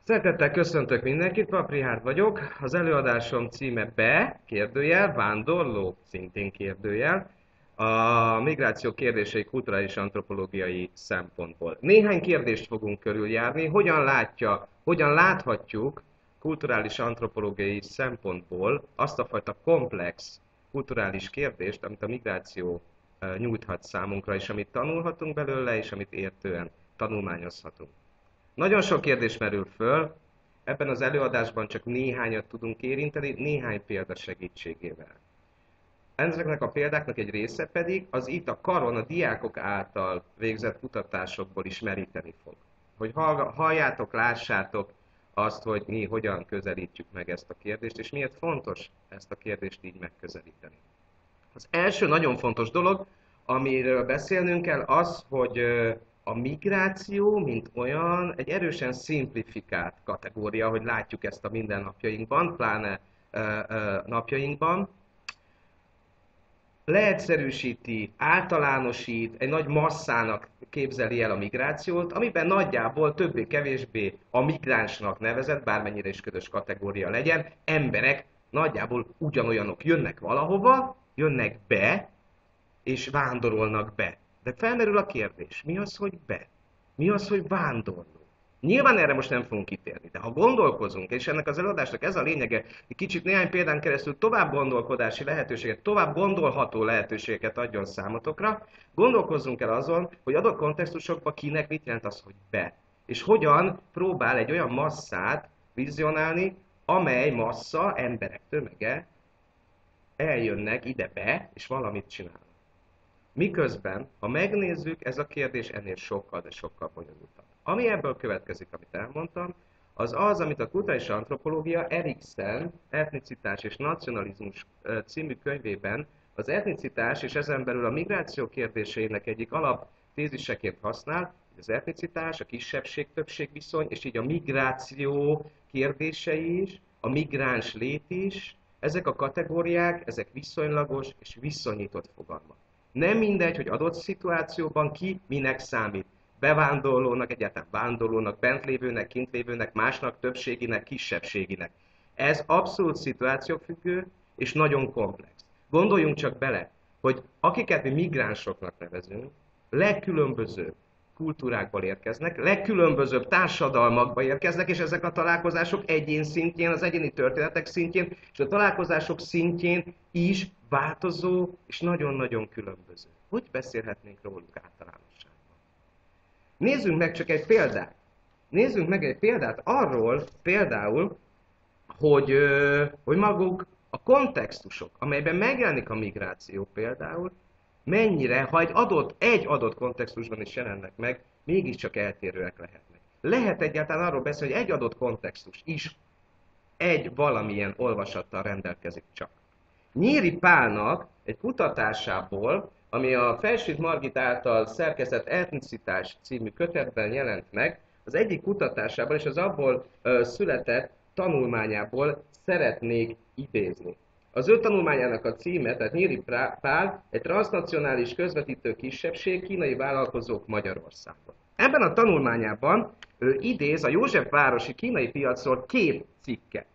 Szeretettel köszöntök mindenkit, Paprihárd vagyok. Az előadásom címe kérdőjel, vándorló, szintén kérdőjel, a migráció kérdései kulturális antropológiai szempontból. Néhány kérdést fogunk körüljárni, hogyan láthatjuk kulturális antropológiai szempontból azt a fajta komplex kulturális kérdést, amit a migráció nyújthat számunkra, és amit tanulhatunk belőle, és amit értően tanulmányozhatunk. Nagyon sok kérdés merül föl, ebben az előadásban csak néhányat tudunk érinteni, néhány példa segítségével. Ezeknek a példáknak egy része pedig az itt a karon a diákok által végzett kutatásokból is meríteni fog. Hogy halljátok, lássátok azt, hogy mi hogyan közelítjük meg ezt a kérdést, és miért fontos ezt a kérdést így megközelíteni. Az első nagyon fontos dolog, amiről beszélnünk kell, az, hogy a migráció, mint olyan, egy erősen szimplifikált kategória, hogy látjuk ezt a mindennapjainkban, pláne napjainkban. Leegyszerűsíti, általánosít, egy nagy masszának képzeli el a migrációt, amiben nagyjából többé-kevésbé a migránsnak nevezett, bármennyire is ködös kategória legyen, emberek nagyjából ugyanolyanok jönnek valahova, jönnek be, és vándorolnak be. De felmerül a kérdés, mi az, hogy be? Mi az, hogy vándorló? Nyilván erre most nem fogunk kitérni, de ha gondolkozunk, és ennek az előadásnak ez a lényege, egy kicsit néhány példán keresztül tovább gondolkodási lehetőséget, tovább gondolható lehetőségeket adjon számotokra, gondolkozzunk el azon, hogy adott kontextusokban kinek mit jelent az, hogy be. És hogyan próbál egy olyan masszát vizionálni, amely massza, emberek tömege eljönnek ide be, és valamit csinálnak. Miközben, ha megnézzük, ez a kérdés ennél sokkal, de sokkal bonyolultabb. Ami ebből következik, amit elmondtam, az az, amit a kulturális antropológia Eriksen Etnicitás és nacionalizmus című könyvében az etnicitás és ezen belül a migráció kérdéseinek egyik alaptéziseként használ, az etnicitás, a kisebbség-többség viszony, és így a migráció kérdései is, a migráns lét is, ezek a kategóriák, ezek viszonylagos és viszonyított fogalmak. Nem mindegy, hogy adott szituációban ki minek számít. Bevándorlónak, egyáltalán vándorlónak, bentlévőnek, kintlévőnek, másnak, többséginek, kisebbséginek. Ez abszolút szituációfüggő és nagyon komplex. Gondoljunk csak bele, hogy akiket mi migránsoknak nevezünk, legkülönbözőbb kultúrákból érkeznek, legkülönbözőbb társadalmakba érkeznek, és ezek a találkozások egyén szintjén, az egyéni történetek szintjén, és a találkozások szintjén is változó és nagyon-nagyon különböző. Hogy beszélhetnénk róluk általánosságban? Nézzünk meg csak egy példát. Nézzünk meg egy példát arról például, hogy maguk a kontextusok, amelyben megjelenik a migráció például, mennyire, ha egy adott kontextusban is jelennek meg, mégiscsak eltérőek lehetnek. Lehet egyáltalán arról beszélni, hogy egy adott kontextus is egy valamilyen olvasattal rendelkezik csak. Nyíri Pálnak egy kutatásából, ami a Felsőt Margit által szerkesztett Etnicitás című kötetben jelent meg, az egyik kutatásában és az abból született tanulmányából szeretnék idézni. Az ő tanulmányának a címe, tehát Nyíri Pál, egy transznacionális közvetítő kisebbség, kínai vállalkozók Magyarországon. Ebben a tanulmányában ő idéz a Józsefvárosi kínai piacról két cikket.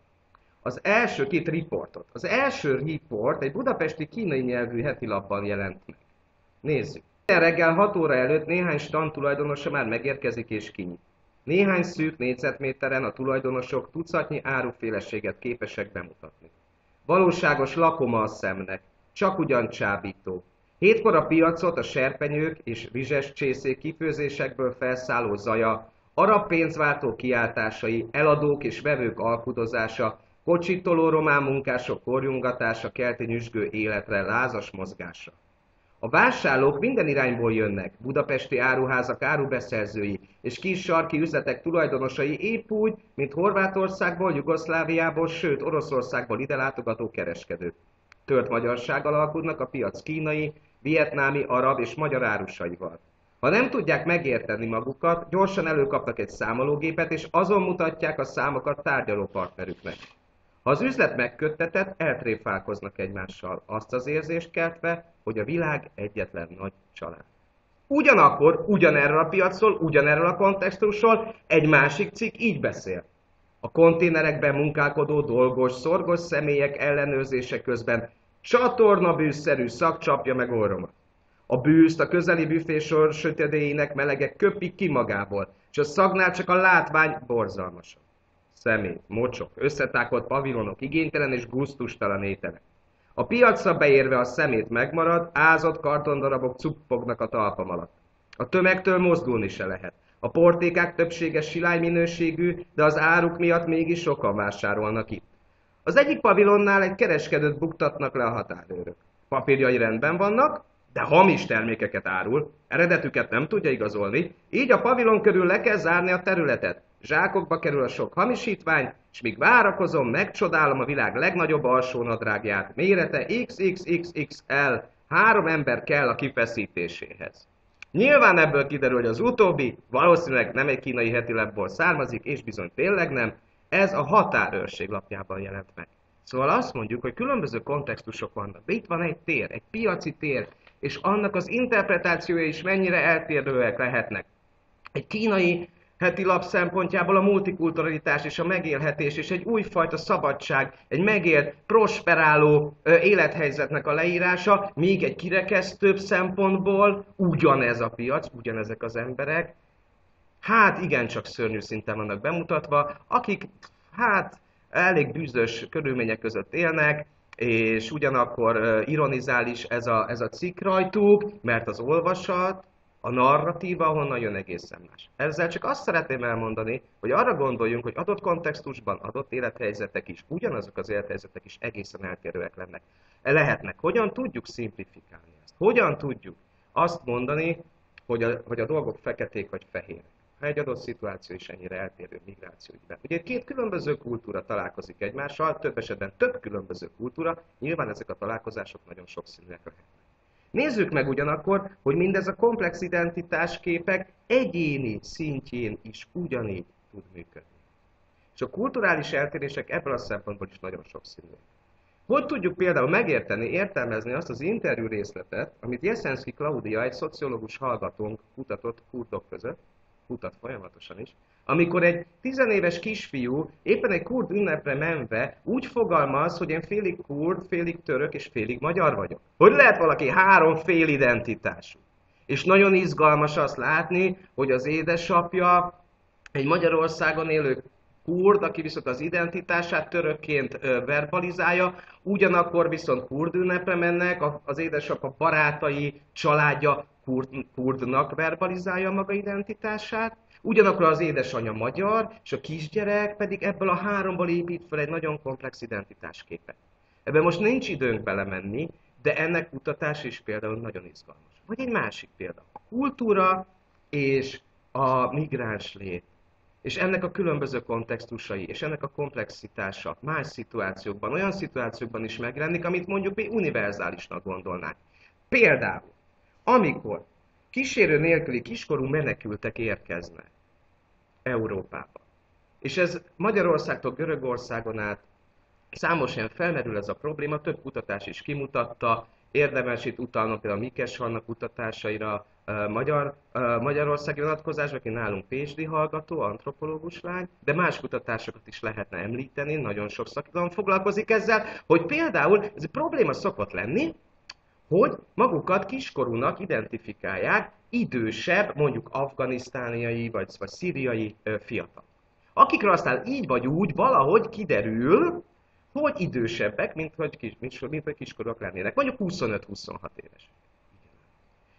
Az első két riportot. Az első riport egy budapesti kínai nyelvű hetilapban jelent meg. Nézzük. Minden reggel 6 óra előtt néhány stand tulajdonosa már megérkezik és kinyit. Néhány szűk négyzetméteren a tulajdonosok tucatnyi áruféleséget képesek bemutatni. Valóságos lakoma a szemnek, csak ugyan csábító. 7-kor a piacot a serpenyők és rizses csészék kifőzésekből felszálló zaja, arab pénzváltó kiáltásai, eladók és vevők alkudozása, kocsitoló román munkások korjungatása kelti nyüzsgő életre lázas mozgása. A vásárlók minden irányból jönnek, budapesti áruházak árubeszerzői és kis sarki üzletek tulajdonosai épp úgy, mint Horvátországból, Jugoszláviából, sőt Oroszországból ide látogató kereskedők. Tört magyarsággal alkudnak a piac kínai, vietnámi, arab és magyar árusaival. Ha nem tudják megérteni magukat, gyorsan előkapnak egy számológépet, és azon mutatják a számokat tárgyalópartnerüknek. Ha az üzlet megköttetett, eltréfálkoznak egymással, azt az érzést keltve, hogy a világ egyetlen nagy család. Ugyanakkor, ugyanerről a piacról, ugyanerről a kontextusról egy másik cikk így beszél. A konténerekben munkálkodó dolgos, szorgos személyek ellenőrzése közben csatornabűszerű szag csapja meg orromat. A bűzt a közeli büfésor sötétedéinek melegek köpik ki magából, és a szagnál csak a látvány borzalmasabb. Szemét, mocsok, összetákolt pavilonok, igénytelen és gusztustalan ételek. A piacra beérve a szemét megmarad, ázott kartondarabok cuppognak a talpam alatt. A tömegtől mozdulni se lehet. A portékák többsége silány minőségű, de az áruk miatt mégis sokan vásárolnak itt. Az egyik pavilonnál egy kereskedőt buktatnak le a határőrök. Papírjai rendben vannak, de hamis termékeket árul, eredetüket nem tudja igazolni, így a pavilon körül le kell zárni a területet. Zsákokba kerül a sok hamisítvány, és míg várakozom, megcsodálom a világ legnagyobb alsónadrágját, mérete XXXXL, 3 ember kell a kifeszítéséhez. Nyilván ebből kiderül, hogy az utóbbi valószínűleg nem egy kínai hetilapból származik, és bizony tényleg nem, ez a határőrség lapjában jelent meg. Szóval azt mondjuk, hogy különböző kontextusok vannak, de itt van egy tér, egy piaci tér, és annak az interpretációja is mennyire eltérőek lehetnek. Egy kínai heti lap szempontjából a multikulturalitás és a megélhetés és egy újfajta szabadság, egy megélt, prosperáló élethelyzetnek a leírása, míg egy kirekesztőbb szempontból ugyanez a piac, ugyanezek az emberek, hát igencsak szörnyű szinten vannak bemutatva, akik hát elég bűzös körülmények között élnek, és ugyanakkor ironizál is ez a cikk rajtuk, mert az olvasat, a narratíva honnan jön egészen más. Ezzel csak azt szeretném elmondani, hogy arra gondoljunk, hogy adott kontextusban, adott élethelyzetek is, ugyanazok az élethelyzetek is egészen eltérőek lehetnek. Hogyan tudjuk szimplifikálni ezt? Hogyan tudjuk azt mondani, hogy a dolgok feketék vagy fehérek? Ha egy adott szituáció is ennyire eltérő migrációügyben. Ugye két különböző kultúra találkozik egymással, több esetben több különböző kultúra, nyilván ezek a találkozások nagyon sokszínűek lehetnek. Nézzük meg ugyanakkor, hogy mindez a komplex identitásképek egyéni szintjén is ugyanígy tud működni. És a kulturális eltérések ebből a szempontból is nagyon sokszínűek. Hogy tudjuk például megérteni, értelmezni azt az interjú részletet, amit Jeszenszky Klaudia, egy szociológus hallgatónk kutatott kurdok között, kutat folyamatosan is, amikor egy 10 éves kisfiú éppen egy kurd ünnepre menve úgy fogalmaz, hogy én félig kurd, félig török és félig magyar vagyok. Hogy lehet valaki 3 fél identitású? És nagyon izgalmas azt látni, hogy az édesapja egy Magyarországon élő kurd, aki viszont az identitását törökként verbalizálja, ugyanakkor viszont kurd ünnepre mennek, az édesapa barátai, családja kurdnak verbalizálja maga identitását, ugyanakkor az édesanyja magyar, és a kisgyerek pedig ebből a 3-ból épít fel egy nagyon komplex identitásképet. Ebben most nincs időnk belemenni, de ennek kutatás is például nagyon izgalmas. Vagy egy másik példa. A kultúra és a migráns lét. És ennek a különböző kontextusai, és ennek a komplexitása más szituációkban, olyan szituációkban is megjelenik, amit mondjuk mi univerzálisnak gondolnánk. Például, amikor kísérő nélküli kiskorú menekültek érkeznek Európába, és ez Magyarországtól Görögországon át számos ilyen felmerül ez a probléma, több kutatás is kimutatta, érdemes itt utalnom például a Mikes Hanna kutatásaira, Magyarországi vonatkozásban, aki nálunk PhD hallgató, antropológus lány, de más kutatásokat is lehetne említeni, nagyon sok szakirodalom foglalkozik ezzel, hogy például ez egy probléma szokott lenni, hogy magukat kiskorúnak identifikálják idősebb, mondjuk afganisztániai vagy szíriai fiatal. Akikről aztán így vagy úgy valahogy kiderül, hogy idősebbek, mint hogy kiskorúak lennének, mondjuk 25-26 éves.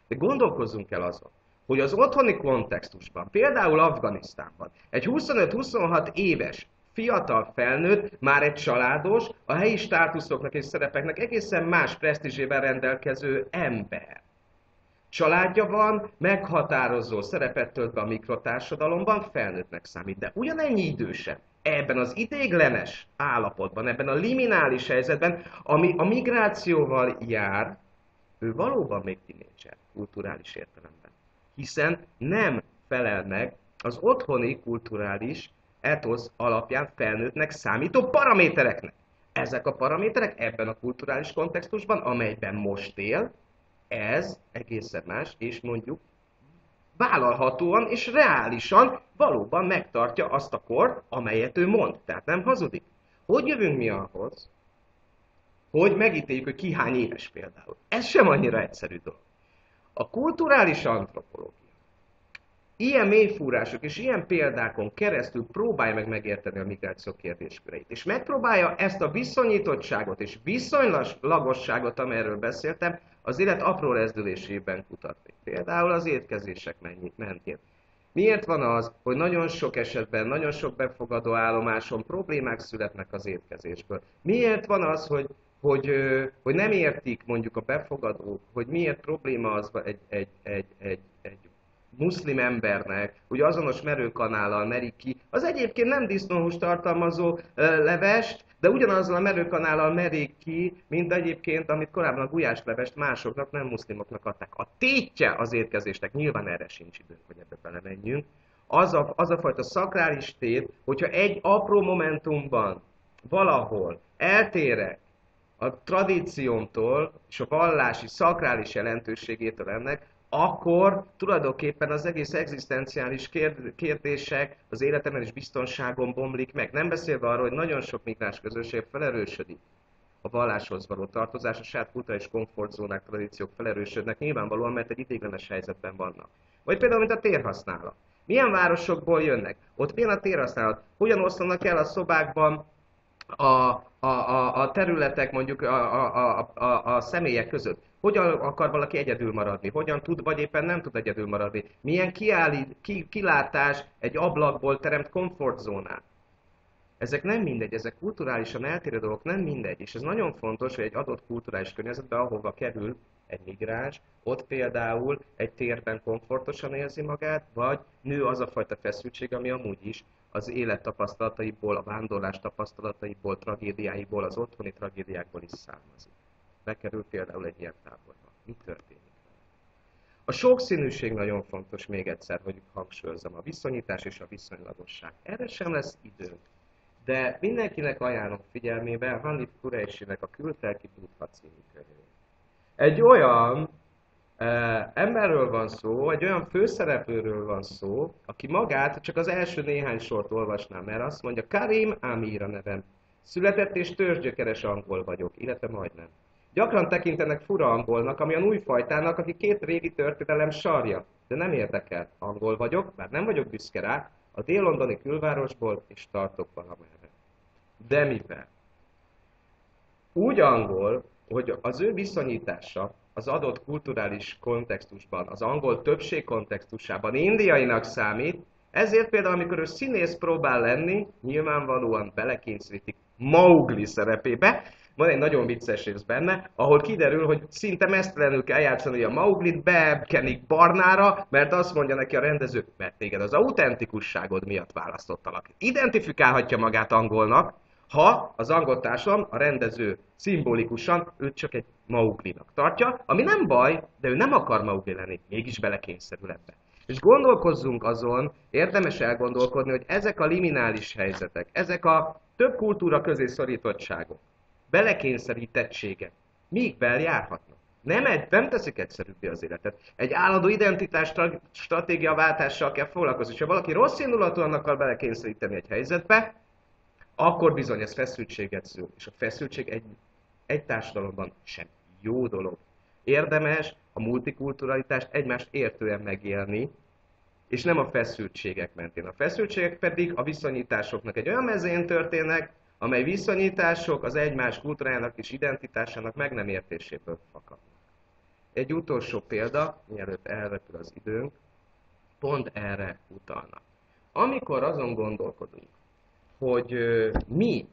De gondolkozzunk el azon, hogy az otthoni kontextusban, például Afganisztánban, egy 25-26 éves fiatal felnőtt, már egy családos, a helyi státuszoknak és szerepeknek egészen más presztízsével rendelkező ember. Családja van, meghatározó szerepet tölt be a mikrotársadalomban, felnőttnek számít, de ugyanennyi idősebb. Ebben az ideiglenes állapotban, ebben a liminális helyzetben, ami a migrációval jár, ő valóban még tinédzser, kulturális értelemben. Hiszen nem felel meg az otthoni kulturális etosz alapján felnőttnek számító paramétereknek. Ezek a paraméterek ebben a kulturális kontextusban, amelyben most él, ez egészen más, és mondjuk vállalhatóan és reálisan valóban megtartja azt a kort, amelyet ő mond. Tehát nem hazudik. Hogy jövünk mi ahhoz, hogy megítéljük, hogy ki hány éves például? Ez sem annyira egyszerű dolog. A kulturális antropológia ilyen mélyfúrások és ilyen példákon keresztül próbálja meg megérteni a migráció kérdésköreit. És megpróbálja ezt a viszonyítottságot és viszonylagosságot, amelyről beszéltem, az élet apró rezdülésében kutatni. Például az étkezések mentén. Miért van az, hogy nagyon sok esetben, nagyon sok befogadó állomáson problémák születnek az étkezésből? Miért van az, hogy nem értik mondjuk a befogadók, hogy miért probléma az egy muszlim embernek, hogy azonos merőkanállal merik ki, az egyébként nem disznóhúst tartalmazó levest, de ugyanazzal a merőkanállal merik ki, mint egyébként, amit korábban a gulyáslevest másoknak, nem muszlimoknak adták. A tétje az étkezésnek, nyilván erre sincs időnk, hogy ebbe belemenjünk, az a fajta szakrális tét, hogyha egy apró momentumban valahol eltérek a tradíciómtól és a vallási, szakrális jelentőségétől ennek, akkor tulajdonképpen az egész egzisztenciális kérdések, az életemben és biztonságom bomlik meg. Nem beszélve arról, hogy nagyon sok migráns közösség felerősödik a valláshoz való tartozás, a saját kulturális komfortzónák, tradíciók felerősödnek, nyilvánvalóan, mert egy ideiglenes helyzetben vannak. Vagy például, mint a térhasználat. Milyen városokból jönnek? Ott milyen a térhasználat? Hogyan oszlanak el a szobákban a területek mondjuk a személyek között? Hogyan akar valaki egyedül maradni? Hogyan tud, vagy éppen nem tud egyedül maradni? Milyen kilátás egy ablakból teremt komfortzónát? Ezek nem mindegy, ezek kulturálisan eltérő dolgok, nem mindegy. És ez nagyon fontos, hogy egy adott kulturális környezetben, ahova kerül egy migráns, ott például egy térben komfortosan érzi magát, vagy nő az a fajta feszültség, ami amúgy is az élet tapasztalataiból, a vándorlás tapasztalataiból, tragédiáiból, az otthoni tragédiákból is származik. Bekerül például egy ilyen táborba. Mi történik vele? A sokszínűség nagyon fontos, még egyszer, hogy hangsúlyozom, a viszonyítás és a viszonylagosság. Erre sem lesz időnk. De mindenkinek ajánlom figyelmébe Hanif Kureishinek a Kültelki Buddha című könyvét. Egy olyan emberről van szó, egy olyan főszereplőről van szó, aki magát csak az első néhány sort olvasnám el, azt mondja, Karim Amir a nevem. Született és törzsgyökeres angol vagyok, illetve majdnem. Gyakran tekintenek fura angolnak, ami a újfajtának, aki két régi történelem sarja. De nem érdekel. Angol vagyok, bár nem vagyok büszke rá, a dél-londoni külvárosból, és tartok valamerre. De mivel? Úgy angol, hogy az ő viszonyítása az adott kulturális kontextusban, az angol többség kontextusában indiainak számít, ezért például, amikor ő színész próbál lenni, nyilvánvalóan belekényszerítik Mowgli szerepébe. Van egy nagyon vicces rész benne, ahol kiderül, hogy szinte mesztelenül kell játszani a Mowglit, bekenik barnára, mert azt mondja neki a rendező, mert téged az autentikusságod miatt választottalak. Identifikálhatja magát angolnak, ha az angol társadalom, a rendező szimbolikusan őt csak egy Mowglinak tartja, ami nem baj, de ő nem akar Mowgli lenni, mégis belekényszerül ebbe. És gondolkozzunk azon, érdemes elgondolkodni, hogy ezek a liminális helyzetek, ezek a több kultúra közé szorítottságok, belekényszerítettségek, mikvel járhatnak. Nem teszik egyszerűbbé az életet. Egy állandó identitás stratégiaváltással kell foglalkozni. És ha valaki rossz indulatúan akar belekényszeríteni egy helyzetbe, akkor bizony ez feszültséget szül. És a feszültség egy társadalomban sem jó dolog. Érdemes a multikulturalitást egymást értően megélni, és nem a feszültségek mentén. A feszültségek pedig a viszonyításoknak egy olyan mezén történnek, amely viszonyítások az egymás kultúrájának és identitásának meg nem értéséből fakadnak. Egy utolsó példa, mielőtt elrepül az időnk, pont erre utalnak. Amikor azon gondolkodunk, hogy mi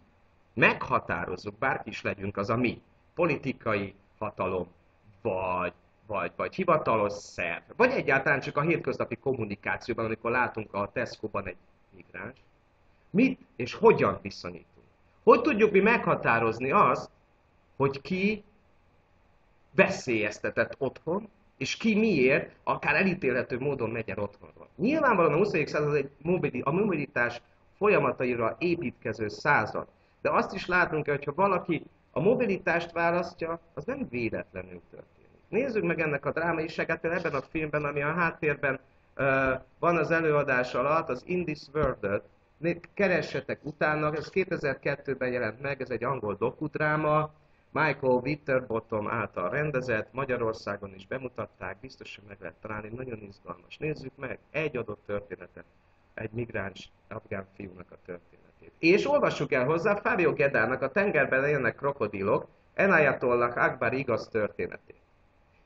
meghatározzuk, bárki is legyünk az a mi, politikai hatalom, vagy hivatalos szerv, vagy egyáltalán csak a hétköznapi kommunikációban, amikor látunk a Tesco-ban egy migráns, mit és hogyan viszonyítunk. Hogy tudjuk mi meghatározni azt, hogy ki veszélyeztetett otthon, és ki miért, akár elítélhető módon megy el otthonról. Nyilvánvalóan a 20. század a mobilitás folyamataira építkező század. De azt is látunk, hogy ha valaki a mobilitást választja, az nem véletlenül történik. Nézzük meg ennek a drámaiságát ebben a filmben, ami a háttérben Van az előadás alatt, az In This World-öt, keressetek utána, ez 2002-ben jelent meg, ez egy angol dokudráma, Michael Winterbottom által rendezett, Magyarországon is bemutatták, biztosan meg lehet találni, nagyon izgalmas. Nézzük meg egy adott történetet, egy migráns afgán fiúnak a történetét. És olvassuk el hozzá Fábio Gedának a Tengerben élnek krokodilok, Enayatollah Akbar igaz történetét.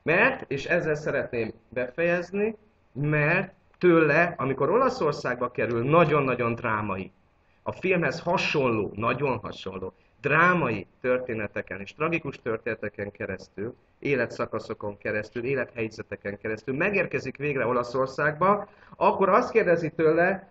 Mert, és ezzel szeretném befejezni, mert tőle, amikor Olaszországba kerül, nagyon-nagyon drámai, a filmhez hasonló, nagyon hasonló, drámai történeteken és tragikus történeteken keresztül, életszakaszokon keresztül, élethelyzeteken keresztül megérkezik végre Olaszországba, akkor azt kérdezi tőle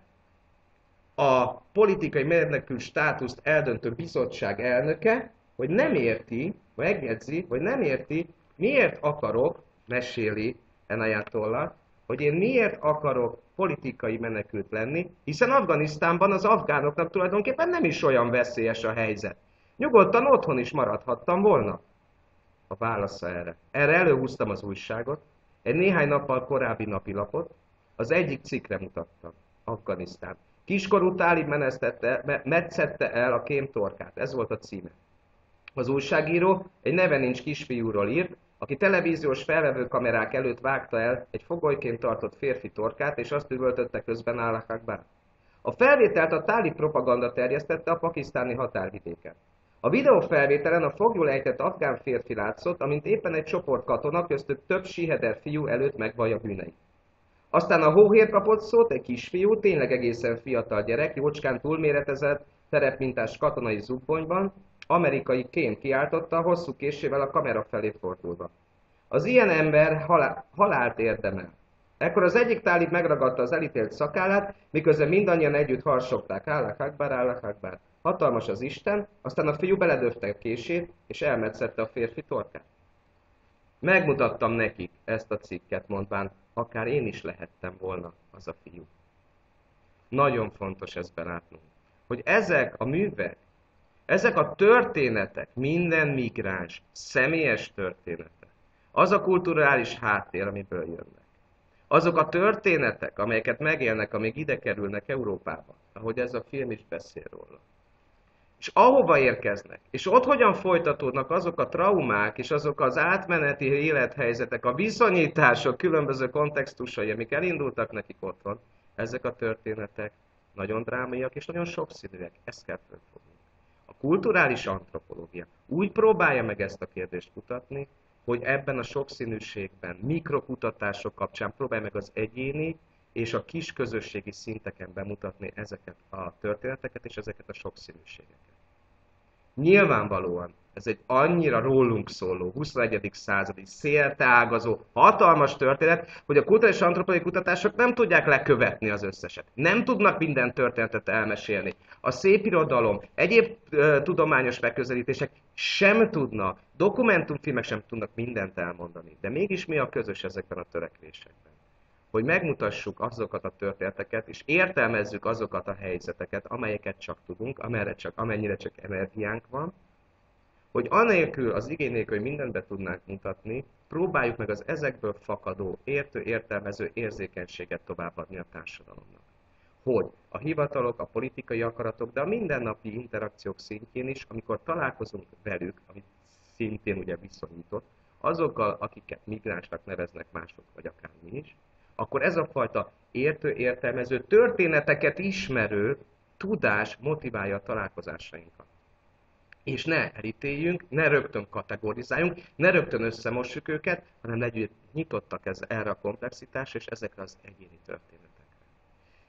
a politikai menekült státuszt eldöntő bizottság elnöke, hogy nem érti, megjegyzi, hogy nem érti, miért akarok, meséli Enayatollah, hogy én miért akarok politikai menekült lenni, hiszen Afganisztánban az afgánoknak tulajdonképpen nem is olyan veszélyes a helyzet. Nyugodtan otthon is maradhattam volna. A válasza erre. Erre előhúztam az újságot, egy néhány nappal korábbi napilapot, az egyik cikkre mutattam. Afganisztán. Kiskorú tálib metszette el a kémtorkát. Ez volt a címe. Az újságíró egy neve nincs kisfiúról írt, aki televíziós felvevő kamerák előtt vágta el egy fogolyként tartott férfi torkát, és azt üvöltötte közben Allahu Akbar. A felvételt a tálib propaganda terjesztette a pakisztáni határvidéken. A videófelvételen a foglyul ejtett afgán férfi látszott, amint éppen egy csoport katona, köztük több síheder fiú előtt megvallja bűneit. Aztán a hóhér kapott szót, egy kisfiú, tényleg egészen fiatal gyerek, jócskán túlméretezett, terepmintás katonai zubbonyban, amerikai kém kiáltotta, hosszú késével a kamera felé fordulva. Az ilyen ember halált érdemel. Ekkor az egyik tálib megragadta az elítélt szakállát, miközben mindannyian együtt harsogták, Allahu Akbar, Allahu Akbar. Hatalmas az Isten, aztán a fiú beledöfte a kését, és elmetszette a férfi torkát. Megmutattam nekik ezt a cikket, mondván, akár én is lehettem volna az a fiú. Nagyon fontos ezt belátnunk, hogy ezek a művek, ezek a történetek, minden migráns, személyes története, az a kulturális háttér, amiből jönnek. Azok a történetek, amelyeket megélnek, amíg ide kerülnek Európába, ahogy ez a film is beszél róla. És ahova érkeznek, és ott hogyan folytatódnak azok a traumák, és azok az átmeneti élethelyzetek, a viszonyítások különböző kontextusai, amik elindultak nekik otthon, ezek a történetek nagyon drámaiak és nagyon sokszínűek. Ezt kell fölfogni. A kulturális antropológia úgy próbálja meg ezt a kérdést kutatni, hogy ebben a sokszínűségben, mikrokutatások kapcsán próbálja meg az egyéni és a kis közösségi szinteken bemutatni ezeket a történeteket és ezeket a sokszínűségeket. Nyilvánvalóan ez egy annyira rólunk szóló, 21. századi, szélteágazó, hatalmas történet, hogy a kulturális antropológiai kutatások nem tudják lekövetni az összeset. Nem tudnak minden történetet elmesélni. A szépirodalom, egyéb tudományos megközelítések sem tudnak, dokumentumfilmek sem tudnak mindent elmondani. De mégis mi a közös ezekben a törekvésekben? Hogy megmutassuk azokat a történeteket, és értelmezzük azokat a helyzeteket, amelyeket csak tudunk, amennyire csak energiánk van, hogy anélkül, az igény nélkül, hogy mindent be tudnánk mutatni, próbáljuk meg az ezekből fakadó, értelmező érzékenységet továbbadni a társadalomnak. Hogy a hivatalok, a politikai akaratok, de a mindennapi interakciók szintjén is, amikor találkozunk velük, amit szintén ugye viszonyított, azokkal, akiket migránsnak neveznek mások, vagy akár mi is, akkor ez a fajta értelmező, történeteket ismerő tudás motiválja a találkozásainkat. És ne elítéljünk, ne rögtön kategorizáljunk, ne rögtön összemossuk őket, hanem legyünk nyitottak erre a komplexitásra és ezekre az egyéni történetekre.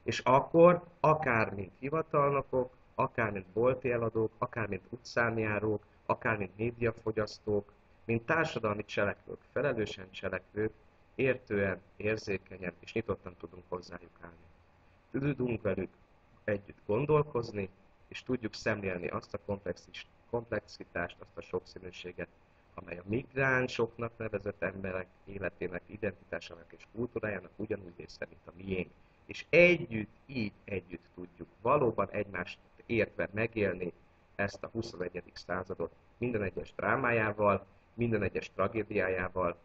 És akkor, akár mint hivatalnokok, akár mint bolti eladók, akár mint utcánjárók, akár mint médiafogyasztók, mint társadalmi cselekvők, felelősen cselekvők, értően, érzékenyen és nyitottan tudunk hozzájuk állni. Tudunk velük együtt gondolkozni, és tudjuk szemlélni azt a komplexitást, azt a sokszínűséget, amely a migránsoknak nevezett emberek életének, identitásának és kultúrájának ugyanúgy része, mint a miénk. És így együtt tudjuk valóban egymást értve megélni ezt a 21. századot minden egyes drámájával, minden egyes tragédiájával,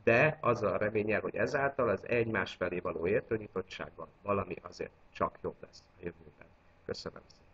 de azzal a reménnyel, hogy ezáltal az egymás felé való értőnyitottságban valami azért csak jobb lesz a jövőben. Köszönöm szépen.